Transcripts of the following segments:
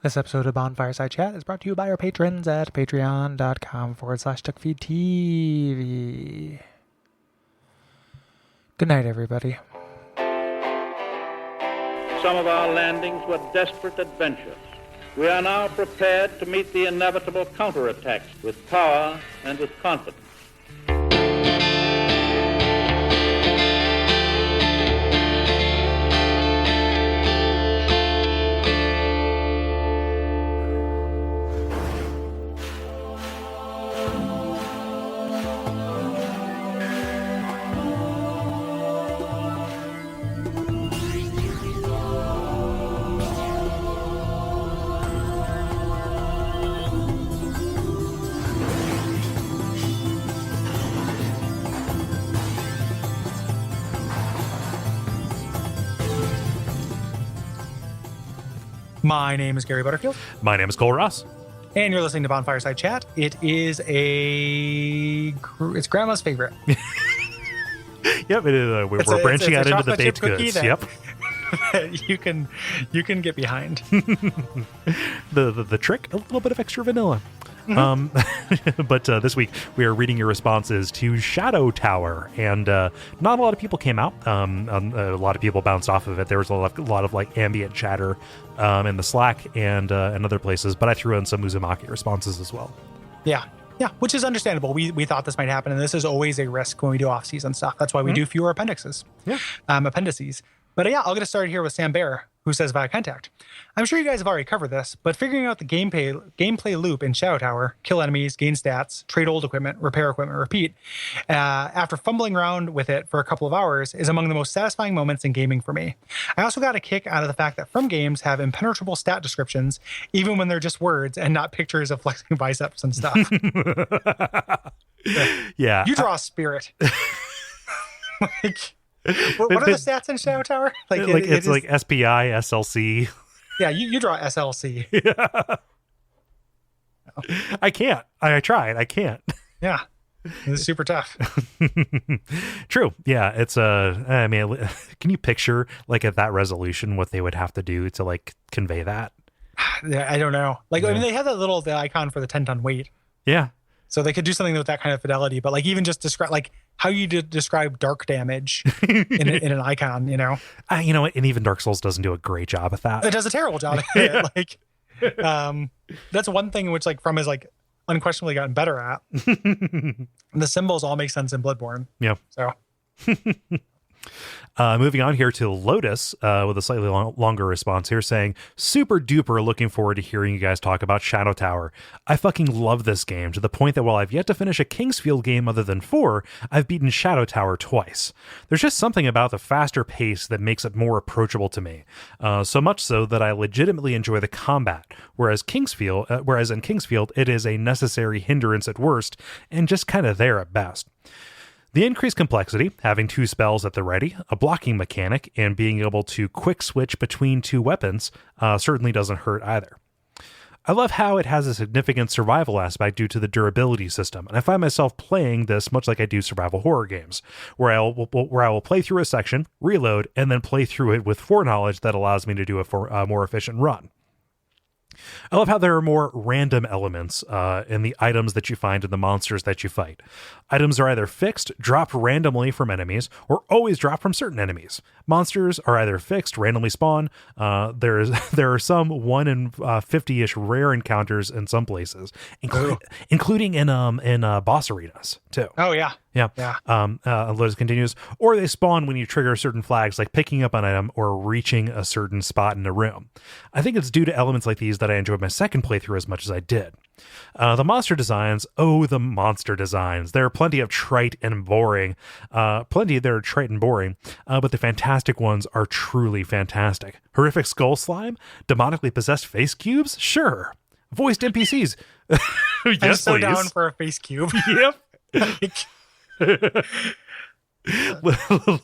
This episode of Bonfireside Chat is brought to you by our patrons at patreon.com/Duckfeed.tv. Good night, everybody. Some of our landings were desperate adventures. We are now prepared to meet the inevitable counterattacks with power and with confidence. My name is Gary Butterfield. My name is Kole Ross. And you're listening to Bonfireside Chat. It is it's Grandma's favorite. Yep, it is. We're branching out into the baked goods. Yep. you can get behind. the trick, a little bit of extra vanilla. Mm-hmm. But this week we are reading your responses to Shadow Tower, and not a lot of people came out. A lot of people bounced off of it. There was a lot of like ambient chatter in the Slack and other places, but I threw in some Uzumaki responses as well. Yeah, which is understandable. We thought this might happen, and this is always a risk when we do off-season stuff. That's why we do fewer appendices. Yeah, appendices. But yeah, I'll get us started here with Sam Bear, who says via contact. I'm sure you guys have already covered this, but figuring out the gameplay loop in Shadow Tower, kill enemies, gain stats, trade old equipment, repair equipment, repeat, after fumbling around with it for a couple of hours is among the most satisfying moments in gaming for me. I also got a kick out of the fact that From games have impenetrable stat descriptions, even when they're just words and not pictures of flexing biceps and stuff. Yeah. You draw a spirit. What are the stats in Shadow Tower? It's like SPI, SLC. Yeah, you draw SLC. Yeah. I can't. I tried. I can't. Yeah. It's super tough. True. Yeah. It's I mean, can you picture like at that resolution what they would have to do to like convey that? Yeah, I don't know. I mean, they have the icon for the 10-ton weight. Yeah. So they could do something with that kind of fidelity, but like even just describe like how you describe dark damage in an icon, you know? You know what? And even Dark Souls doesn't do a great job at that. It does a terrible job at it. That's one thing which like From has like unquestionably gotten better at. The symbols all make sense in Bloodborne. Yeah. So. Moving on here to Lotus with a slightly longer response here saying, super duper looking forward to hearing you guys talk about Shadow Tower. I fucking love this game to the point that while I've yet to finish a Kingsfield game other than 4, I've beaten Shadow Tower twice. There's just something about the faster pace that makes it more approachable to me. So much so that I legitimately enjoy the combat, whereas in Kingsfield it is a necessary hindrance at worst and just kind of there at best. The increased complexity, having 2 spells at the ready, a blocking mechanic, and being able to quick switch between 2 weapons certainly doesn't hurt either. I love how it has a significant survival aspect due to the durability system, and I find myself playing this much like I do survival horror games, where I will play through a section, reload, and then play through it with foreknowledge that allows me to do a more efficient run. I love how there are more random elements in the items that you find and the monsters that you fight. Items are either fixed, dropped randomly from enemies, or always drop from certain enemies. Monsters are either fixed, randomly spawn. There are some 1 in 50-ish rare encounters in some places, including in boss arenas too. Oh yeah. Yeah. Lotus continues, or they spawn when you trigger certain flags like picking up an item or reaching a certain spot in a room. I think it's due to elements like these that I enjoyed my second playthrough as much as I did. The monster designs. There are plenty of trite and boring. But the fantastic ones are truly fantastic. Horrific skull slime? Demonically possessed face cubes? Sure. Voiced NPCs? Yes, I'm so please. down for a face cube. Yep.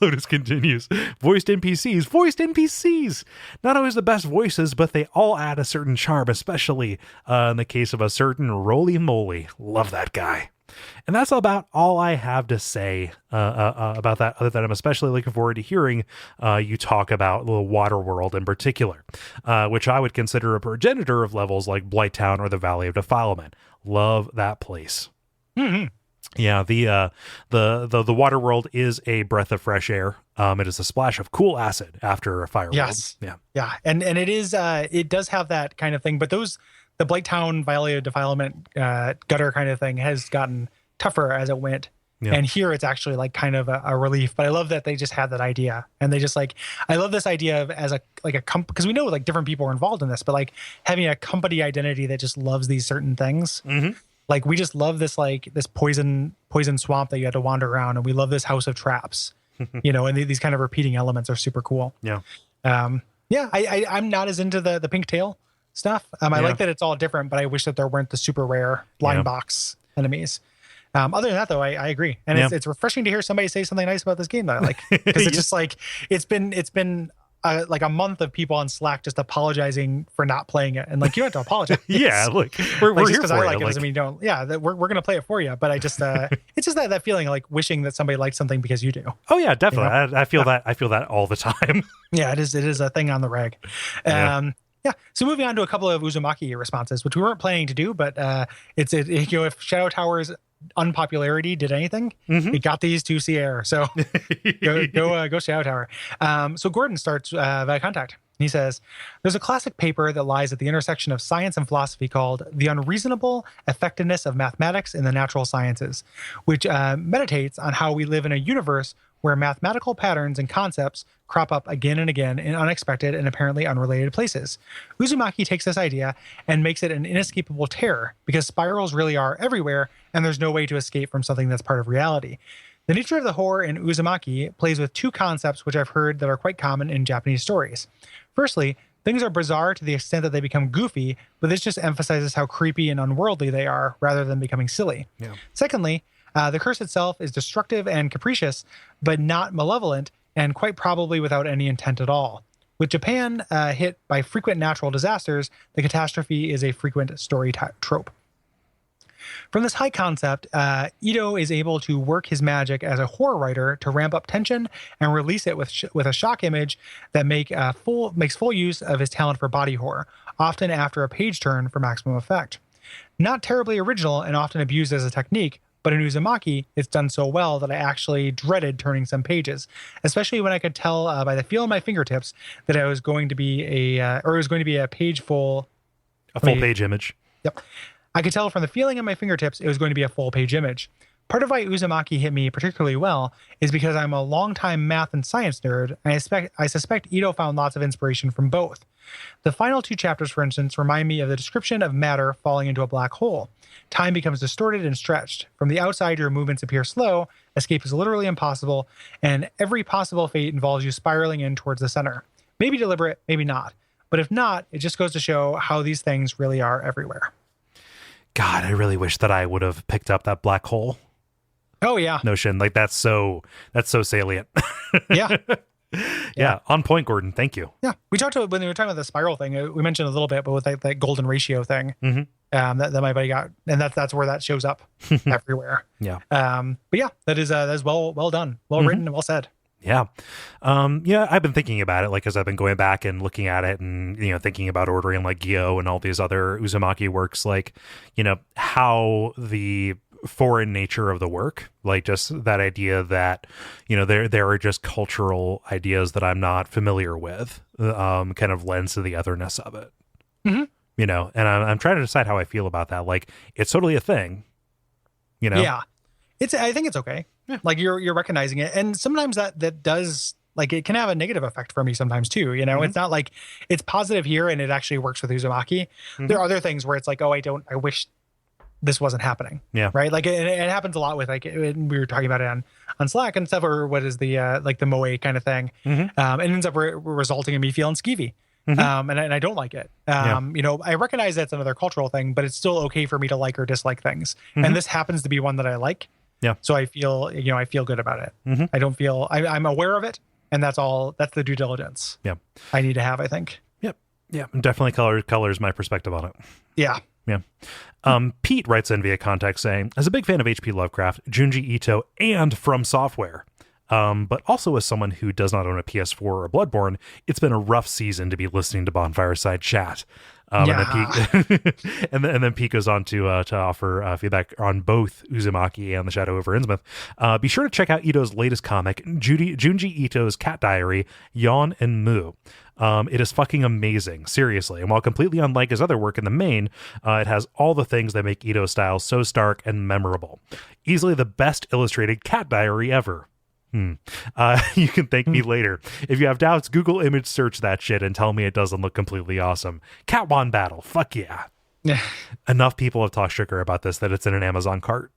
Lotus continues. Voiced NPCs. Not always the best voices, but they all add a certain charm, especially in the case of a certain Roly Moly. Love that guy. And that's about all I have to say about that, other than I'm especially looking forward to hearing you talk about the water world in particular, which I would consider a progenitor of levels like Blighttown or the Valley of Defilement. Love that place. Mm-hmm. Yeah, the water world is a breath of fresh air. It is a splash of cool acid after a fire Yes. world. Yeah. And it is it does have that kind of thing, but the Blighttown Valley of Defilement gutter kind of thing has gotten tougher as it went. Yeah. And here it's actually like kind of a relief, but I love that they just had that idea, and they just like, I love this idea of as a because we know like different people are involved in this, but like having a company identity that just loves these certain things. Mm-hmm. Like we just love this, like this poison swamp that you had to wander around, and we love this house of traps, and these kind of repeating elements are super cool. Yeah. I'm not as into the pink tail stuff. I like that it's all different, but I wish that there weren't the super rare blind box enemies. Other than that, though, I agree, and it's refreshing to hear somebody say something nice about this game that I like, because it's just like it's been like a month of people on Slack just apologizing for not playing it, and like, you don't have to apologize. Yeah, look, we're like, here because for I like it. it doesn't mean you don't. Yeah, that we're gonna play it for you, but I just it's just that feeling of like wishing that somebody liked something because you do. Oh yeah, definitely. I feel that. I feel that all the time. Yeah, it is a thing on the reg. Yeah. So moving on to a couple of Uzumaki responses, which we weren't planning to do, but if Shadow Tower's unpopularity did anything, it got these to see air. So go Shadow Tower. So Gordon starts via contact. He says, there's a classic paper that lies at the intersection of science and philosophy called The Unreasonable Effectiveness of Mathematics in the Natural Sciences, which meditates on how we live in a universe where mathematical patterns and concepts crop up again and again in unexpected and apparently unrelated places. Uzumaki takes this idea and makes it an inescapable terror, because spirals really are everywhere, and there's no way to escape from something that's part of reality. The nature of the horror in Uzumaki plays with two concepts which I've heard that are quite common in Japanese stories. Firstly, things are bizarre to the extent that they become goofy, but this just emphasizes how creepy and unworldly they are, rather than becoming silly. Yeah. Secondly, the curse itself is destructive and capricious, but not malevolent, and quite probably without any intent at all. With Japan hit by frequent natural disasters, the catastrophe is a frequent story trope. From this high concept, Ito is able to work his magic as a horror writer to ramp up tension and release it with a shock image that makes full use of his talent for body horror, often after a page turn for maximum effect. Not terribly original and often abused as a technique, but in Uzumaki, it's done so well that I actually dreaded turning some pages, especially when I could tell by the feel of my fingertips that it was going to be a page full. A full page image. Yep. I could tell from the feeling of my fingertips it was going to be a full page image. Part of why Uzumaki hit me particularly well is because I'm a longtime math and science nerd, and I suspect Ito found lots of inspiration from both. The final two chapters, for instance, remind me of the description of matter falling into a black hole. Time becomes distorted and stretched. From the outside, your movements appear slow, escape is literally impossible, and every possible fate involves you spiraling in towards the center. Maybe deliberate, maybe not. But if not, it just goes to show how these things really are everywhere. God, I really wish that I would have picked up that black hole. Oh yeah. Notion. Like that's so salient. Yeah. Yeah. On point, Gordon. Thank you. Yeah. We talked about, when we were talking about the spiral thing, we mentioned a little bit, but with that golden ratio thing, that my buddy got, and that's where that shows up everywhere. Yeah. But yeah, that is well done, well written, and well said. Yeah. Yeah, I've been thinking about it, like, as I've been going back and looking at it and, thinking about ordering like Gyo and all these other Uzumaki works, like, how the foreign nature of the work, like just that idea that, there are just cultural ideas that I'm not familiar with, kind of lends to the otherness of it, and I'm trying to decide how I feel about that. Like, it's totally a thing, Yeah. I think it's okay. Yeah. Like you're recognizing it. And sometimes that does, like, it can have a negative effect for me sometimes too. It's not like it's positive here and it actually works with Uzumaki. There are other things where it's like, I wish this wasn't happening. Yeah. Right. Like it happens a lot with, like, we were talking about it on Slack and stuff, or what is the, like the Moe kind of thing. It ends up resulting in me feeling skeevy. And I don't like it. I recognize that's another cultural thing, but it's still okay for me to like or dislike things. And this happens to be one that I like. Yeah. So I feel, I feel good about it. I don't feel, I'm aware of it, and that's the due diligence. Yeah. I need to have, I think. Yep. Yeah. Definitely colors my perspective on it. Yeah. Yeah. Pete writes in via contact saying, as a big fan of H.P. Lovecraft, Junji Ito, and From Software, but also as someone who does not own a PS4 or Bloodborne, it's been a rough season to be listening to Bonfireside Chat. And then Pete goes on to offer feedback on both Uzumaki and the Shadow Over Innsmouth. Be sure to check out Ito's latest comic, Junji Ito's Cat Diary, Yawn and Moo. It is fucking amazing, seriously. And while completely unlike his other work in the main, it has all the things that make Ito's style so stark and memorable. Easily the best illustrated cat diary ever. You can thank me later. If you have doubts, Google image search that shit and tell me it doesn't look completely awesome. Catwan battle. Fuck yeah. Yeah. Enough people have talked sugar about this that it's in an Amazon cart.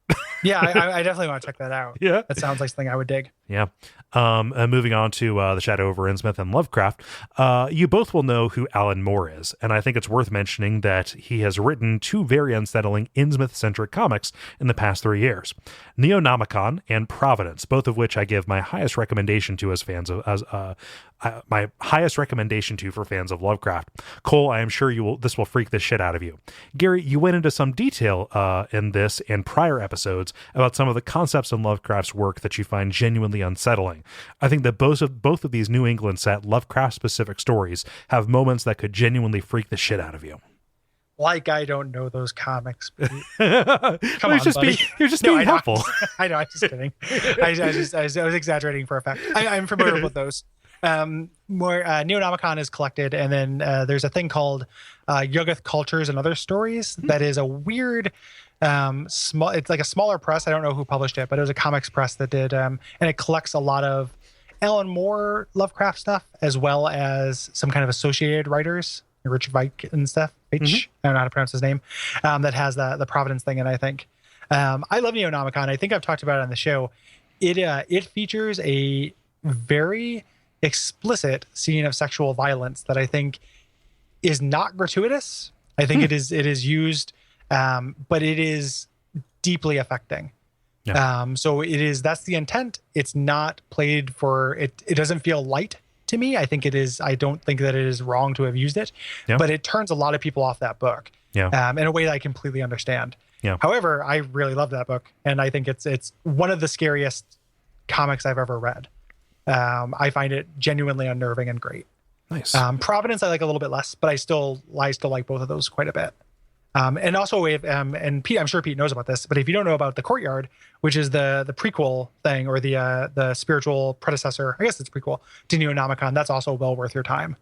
Yeah, I definitely want to check that out. Yeah. That sounds like something I would dig. Yeah. Moving on to the Shadow over Innsmouth and Lovecraft, you both will know who Alan Moore is, and I think it's worth mentioning that he has written two very unsettling Innsmouth-centric comics in the past 3 years, Neonomicon and Providence, both of which I give my highest recommendation to my highest recommendation to for fans of Lovecraft. Kole, I am sure this will freak the shit out of you. Gary, you went into some detail in this and prior episodes about some of the concepts in Lovecraft's work that you find genuinely unsettling. I think that both of these New England set Lovecraft-specific stories have moments that could genuinely freak the shit out of you. Like I don't know those comics. Come on, buddy. You're just being helpful. I know. I'm just kidding. I was exaggerating for effect. I'm familiar with those. Neonomicon is collected, and then there's a thing called Yuggoth Cultures and Other Stories that is a weird small. It's like a smaller press. I don't know who published it, but it was a comics press that did, and it collects a lot of Alan Moore Lovecraft stuff as well as some kind of associated writers, Richard Veitch and stuff. Veitch, I don't know how to pronounce his name. That has the Providence thing, and I think I love Neonomicon. I think I've talked about it on the show. It features a very explicit scene of sexual violence that I think is not gratuitous. I think it is used, but it is deeply affecting. Yeah. So that's the intent. It's not played for it. It doesn't feel light to me. I think it is. I don't think that it is wrong to have used it, but it turns a lot of people off that book. Yeah. In a way that I completely understand. Yeah. However, I really love that book, and I think it's one of the scariest comics I've ever read. I find it genuinely unnerving and great. Nice. Providence I like a little bit less, but I still like both of those quite a bit. And also and Pete, I'm sure Pete knows about this, but if you don't know about The Courtyard, which is the prequel thing, or the spiritual predecessor, I guess it's prequel to Neonomicon, that's also well worth your time.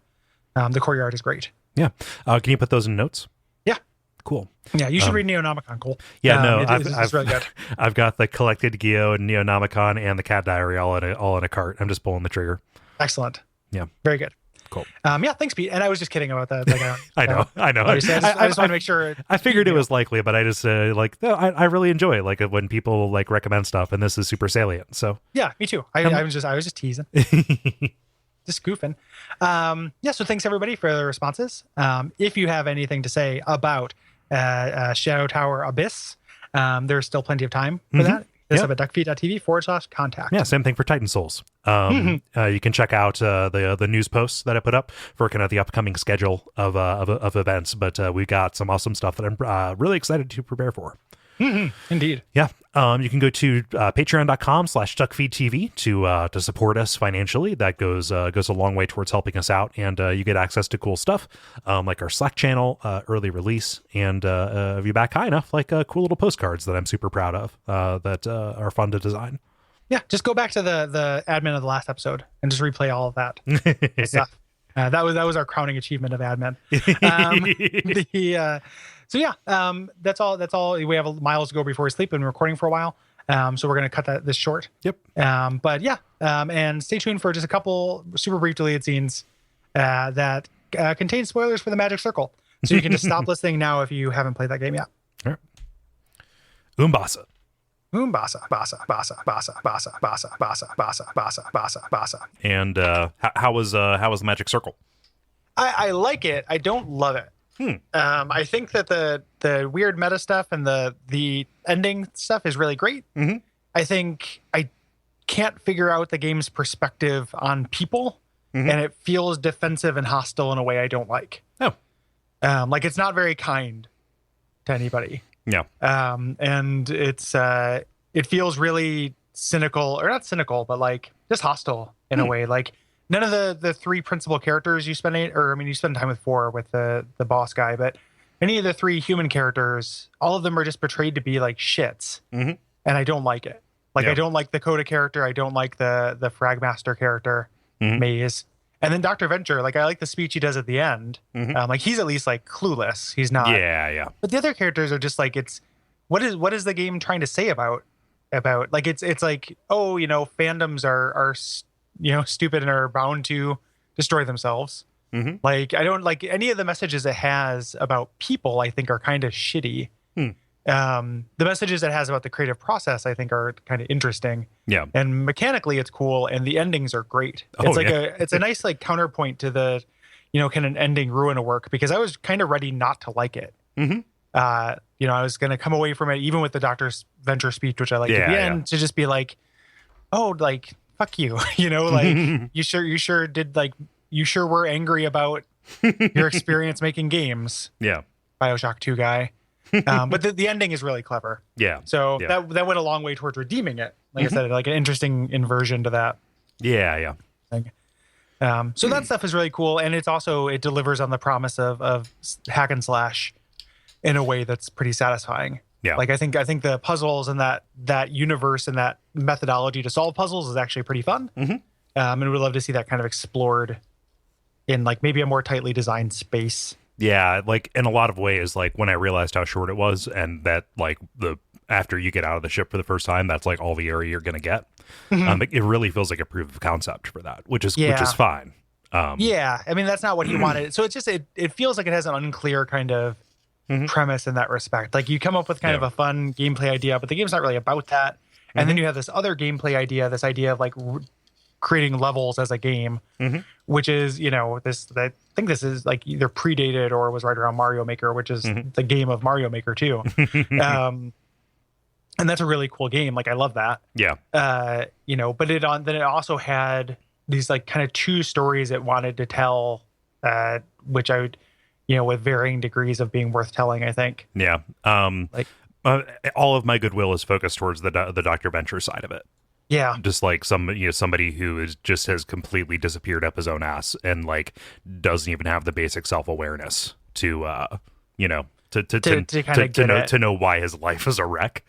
The Courtyard is great. Yeah. Can you put those in notes? Yeah. Cool. Yeah, you should read Neonomicon, Cole. Yeah, no, it's really good. I've got the Collected Geo and Neonomicon and the Cat Diary all in a cart. I'm just pulling the trigger. Excellent. Yeah. Very good. Cool. Yeah, thanks, Pete. And I was just kidding about that. Like, I know. I just want to make sure. I figured it was likely, but I just I really enjoy it, like when people like recommend stuff, and this is super salient. So yeah, me too. I was just teasing, just goofing. Yeah. So thanks everybody for the responses. If you have anything to say about Shadow Tower Abyss, there's still plenty of time for that. This up at Duckfeed.tv/contact. Yeah, same thing for Titan Souls. You can check out the news posts that I put up for kind of the upcoming schedule of events. But we got some awesome stuff that I'm really excited to prepare for. Indeed. Yeah. You can go to patreon.com/DuckFeed.tv to support us financially. That goes a long way towards helping us out, and you get access to cool stuff like our Slack channel, early release, and if you back high enough, like cool little postcards that I'm super proud of that are fun to design. Yeah, just go back to the admin of the last episode and just replay all of that stuff. That was our crowning achievement of admin. So yeah, that's all. We have miles to go before we sleep. Been recording for a while, so we're gonna cut this short. Yep. But yeah, and stay tuned for just a couple super brief deleted scenes that contain spoilers for the Magic Circle. So you can just stop listening now if you haven't played that game yet. All right. Umbasa. Basa, basa, basa, basa, basa, basa, basa, basa, basa, basa, basa. And how was the Magic Circle? I like it. I don't love it. I think that the weird meta stuff and the ending stuff is really great. I think I can't figure out the game's perspective on people, and it feels defensive and hostile in a way I don't like. Oh, like it's not very kind. to anybody. Yeah. And it feels really cynical, or not cynical, but like just hostile in a way. Like none of the three principal characters you spend you spend time with 4 with the boss guy, but any of the 3 human characters, all of them are just portrayed to be like shits. And I don't like it. Like, I don't like the Coda character. I don't like the Fragmaster character, Maze. And then Dr. Venture, like, I like the speech he does at the end. Like, he's at least, like, clueless. He's not. Yeah. But the other characters are just like, what is the game trying to say about like, it's like, oh, fandoms are stupid and are bound to destroy themselves. Like, I don't like any of the messages it has about people, I think, are kind of shitty. The messages it has about the creative process, I think, are kind of interesting. Yeah. And mechanically, it's cool, and the endings are great. It's it's a nice like counterpoint to the, kind of ending ruin a work, because I was kind of ready not to like it. I was going to come away from it, even with the Dr. Venture speech, which I liked at the end, to just be like, oh, like, fuck you. Like, you sure did, like, you sure were angry about your experience making games. Yeah. BioShock 2 guy. But the ending is really clever. Yeah. So that went a long way towards redeeming it. Like I said, like an interesting inversion to that. Yeah. Thing. So that stuff is really cool. And it delivers on the promise of hack and slash in a way that's pretty satisfying. Yeah. Like I think the puzzles and that universe and that methodology to solve puzzles is actually pretty fun. And we'd love to see that kind of explored in like maybe a more tightly designed space. Yeah, like in a lot of ways, like when I realized how short it was, and that like after you get out of the ship for the first time, that's like all the area you're gonna get. It really feels like a proof of concept for that, which is fine. Yeah, I mean that's not what he wanted. So it's just it feels like it has an unclear kind of premise in that respect. Like you come up with kind of a fun gameplay idea, but the game's not really about that. And then you have this other gameplay idea, this idea of like creating levels as a game, which is, I think this is like either predated or was right around Mario Maker, which is the game of Mario Maker too. And that's a really cool game. Like I love that. Yeah. But then it also had these like kind of 2 stories it wanted to tell, which I would, with varying degrees of being worth telling, I think. Yeah. All of my goodwill is focused towards the Dr. Venture side of it. Yeah, just like somebody who has completely disappeared up his own ass and like doesn't even have the basic self-awareness to know why his life is a wreck.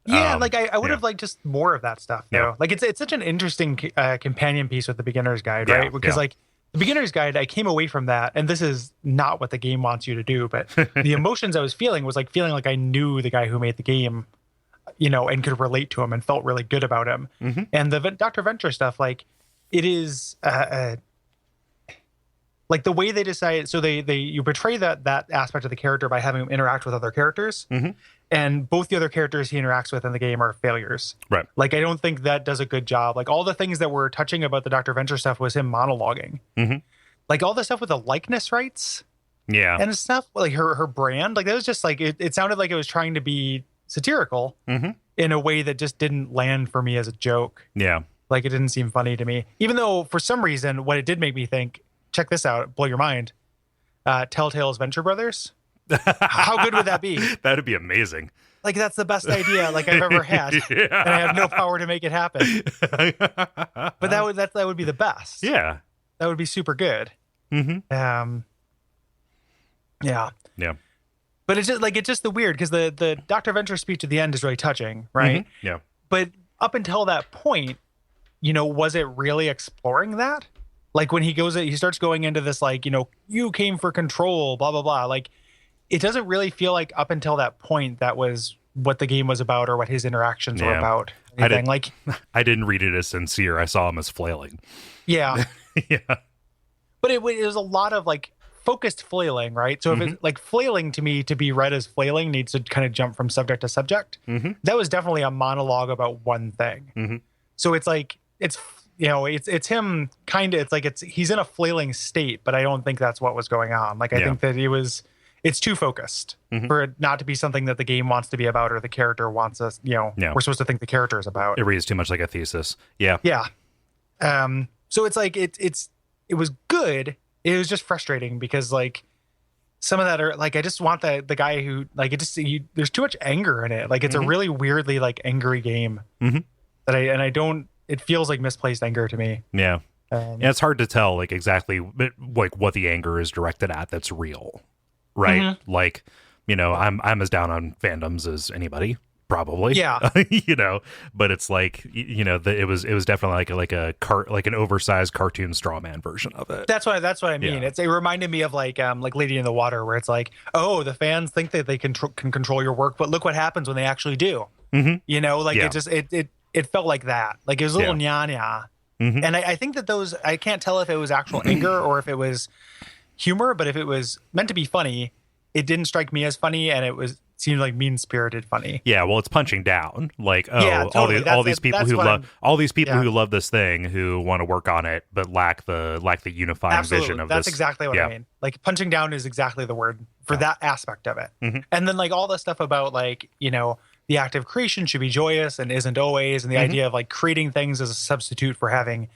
Yeah, like I would have liked just more of that stuff though. Yeah. Like it's such an interesting companion piece with the beginner's guide, right? Because like the beginner's guide, I came away from that, and this is not what the game wants you to do, but the emotions I was feeling was like feeling like I knew the guy who made the game, and could relate to him and felt really good about him. And the Dr. Venture stuff, like it is like the way they decide. So you portray that aspect of the character by having him interact with other characters, and both the other characters he interacts with in the game are failures. Right. Like I don't think that does a good job. Like all the things that were touching about the Dr. Venture stuff was him monologuing. Like all the stuff with the likeness rights. Yeah. And stuff like her brand, like that was just like it sounded like it was trying to be satirical in a way that just didn't land for me as a joke. Yeah. Like it didn't seem funny to me, even though for some reason, what it did make me think, check this out, blow your mind. Telltale's Venture Brothers. How good would that be? That'd be amazing. Like that's the best idea like I've ever had. And I have no power to make it happen. But that would be the best. Yeah. That would be super good. Yeah. Yeah. But it's just the weird, because the Dr. Venture speech at the end is really touching, right? Yeah. But up until that point, was it really exploring that? Like when he starts going into this, like, you came for control, blah, blah, blah. Like it doesn't really feel like up until that point that was what the game was about or what his interactions were about. I didn't read it as sincere. I saw him as flailing. Yeah. Yeah. But it was a lot of like focused flailing, right? So if it's like flailing, to me, to be read as flailing needs to kind of jump from subject to subject. That was definitely a monologue about one thing. So it's like it's him kind of, it's like he's in a flailing state, but I don't think that's what was going on. Like I think that it's too focused for it not to be something that the game wants to be about, or the character wants us, we're supposed to think the character is about. It reads too much like a thesis. Yeah. Yeah. So it's like it was good. It was just frustrating because like some of that are like, I just want the guy who like it just there's too much anger in it. Like it's a really weirdly like angry game that I don't. It feels like misplaced anger to me. Yeah. Yeah, it's hard to tell like exactly like what the anger is directed at that's real, right? Like, you know, I'm as down on fandoms as anybody, probably. Yeah. You know, but it's like, you know, it was definitely like an oversized cartoon straw man version of it. That's what I mean. Yeah. It reminded me of like Lady in the Water, where it's like, oh, the fans think that they can control your work, but look what happens when they actually do. You know, like it just it felt like that. Like it was a little nya. And I think that those, I can't tell if it was actual anger or if it was humor, but if it was meant to be funny, it didn't strike me as funny, and seemed like mean-spirited funny. Yeah, well, it's punching down. Like, oh, yeah, totally. all these people who love this thing, who want to work on it, but lack the unifying vision of That's this. exactly what I mean. Like punching down is exactly the word for that aspect of it. And then like all the stuff about like, you know, the act of creation should be joyous and isn't always, and the idea of like creating things as a substitute for having,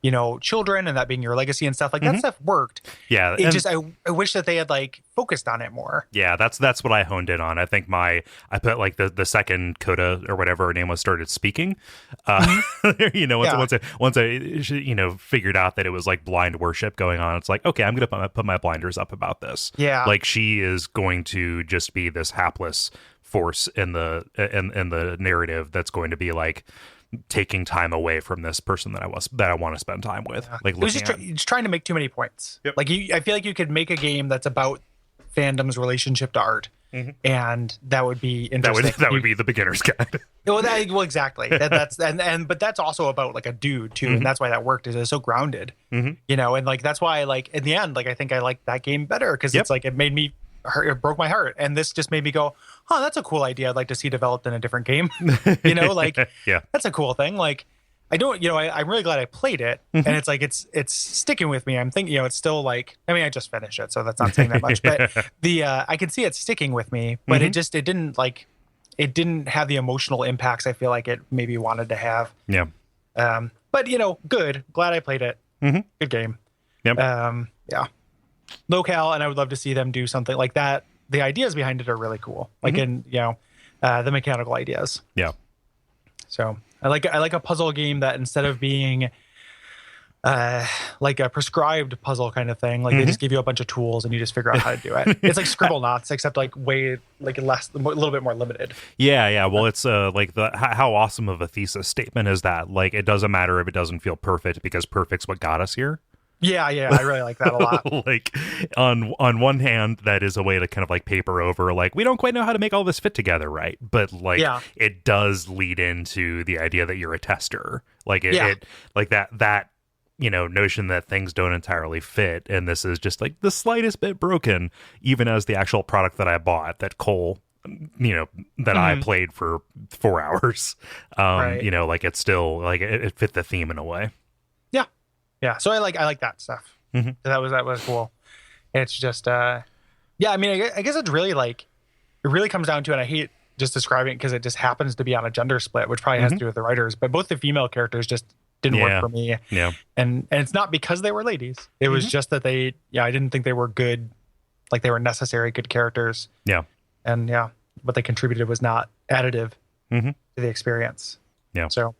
you know, children and that being your legacy and stuff like that stuff worked. Yeah, it just I wish that they had like focused on it more. Yeah, that's what I honed in on. I think I put like the second Coda or whatever her name was started speaking. You know, once I you know figured out that it was like blind worship going on, it's like, okay, I'm gonna put my blinders up about this. Yeah, like she is going to just be this hapless force in the narrative that's going to be like taking time away from this person that I want to spend time with. Like it was just trying to make too many points. Like I feel like you could make a game that's about fandom's relationship to art, and that would be interesting. That would be the beginner's guide. Well, exactly. That's but that's also about like a dude too, and that's why that worked. Is it's so grounded, you know, and like that's why like in the end, like I think I liked that game better because it's like it made me. It broke my heart, and this just made me go, "Oh, that's a cool idea. I'd like to see developed in a different game." You know, like that's a cool thing. Like I don't, you know, I'm really glad I played it, and it's like it's sticking with me. I'm thinking, you know, it's still like, I mean, I just finished it, so that's not saying that much, but I can see it sticking with me, but it didn't have the emotional impacts I feel like it maybe wanted to have. Yeah. But you know, good. Glad I played it. Good game. Yep. Yeah. Locale, and I would love to see them do something like that. The ideas behind it are really cool, like in you know the mechanical ideas. Yeah. So I like a puzzle game that instead of being like a prescribed puzzle kind of thing, like they just give you a bunch of tools and you just figure out how to do it. It's like Scribble Knots, except like way like a little bit more limited. Yeah. Well, it's like how awesome of a thesis statement is that? Like it doesn't matter if it doesn't feel perfect because perfect's what got us here. Yeah, I really like that a lot. Like on one hand, that is a way to kind of like paper over like we don't quite know how to make all this fit together, right? But like it does lead into the idea that you're a tester. Like it like that you know notion that things don't entirely fit, and this is just like the slightest bit broken, even as the actual product that I bought that Kole, you know, that I played for 4 hours. You know, like it's still like it fit the theme in a way. Yeah, so I like that stuff. That was cool. It's just I mean, I guess it's really like it really comes down to, and I hate just describing it because it just happens to be on a gender split, which probably has to do with the writers, but both the female characters just didn't work for me. Yeah, and it's not because they were ladies. It was just that I didn't think they were good, like they were necessary good characters. Yeah, and what they contributed was not additive to the experience. Yeah, so.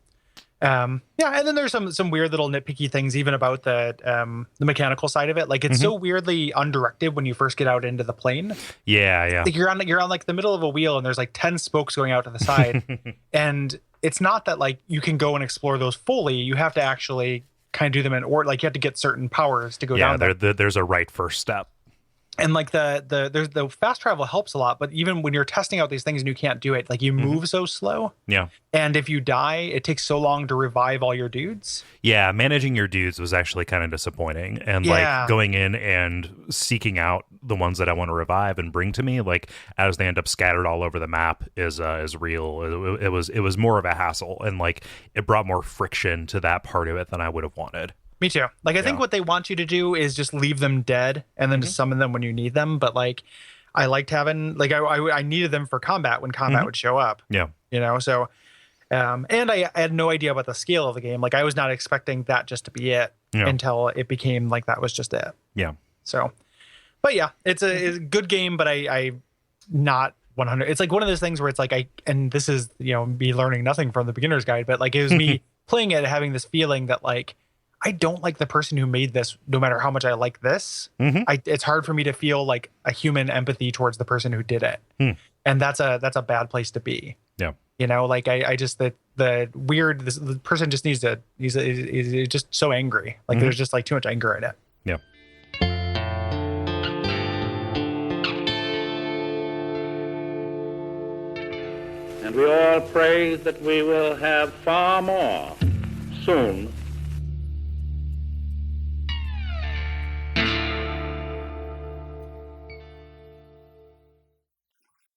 And then there's some weird little nitpicky things even about the mechanical side of it. Like it's so weirdly undirected when you first get out into the plane. Yeah. Like you're on like the middle of a wheel and there's like 10 spokes going out to the side. And it's not that like you can go and explore those fully. You have to actually kind of do them or like you have to get certain powers to go down there. There's a right first step. And like the fast travel helps a lot, but even when you're testing out these things and you can't do it, like you move so slow. Yeah. And if you die, it takes so long to revive all your dudes. Yeah, managing your dudes was actually kind of disappointing. And like going in and seeking out the ones that I want to revive and bring to me, like as they end up scattered all over the map is real. It was more of a hassle, and like it brought more friction to that part of it than I would have wanted. Me too. Like, I think what they want you to do is just leave them dead and then just summon them when you need them. But like, I liked having, like, I needed them for combat when combat would show up. Yeah. You know, so, and I had no idea about the scale of the game. Like, I was not expecting that just to be it until it became like that was just it. Yeah. So, But yeah, it's a good game, but I not 100. It's like one of those things where it's like and this is, me learning nothing from the beginner's guide, but like it was me playing it, having this feeling that like I don't like the person who made this, no matter how much I like this. It's hard for me to feel like a human empathy towards the person who did it, and that's a bad place to be. Yeah, like I just the weird the person just needs to he's just so angry. Like there's just like too much anger in it. Yeah. And we all pray that we will have far more soon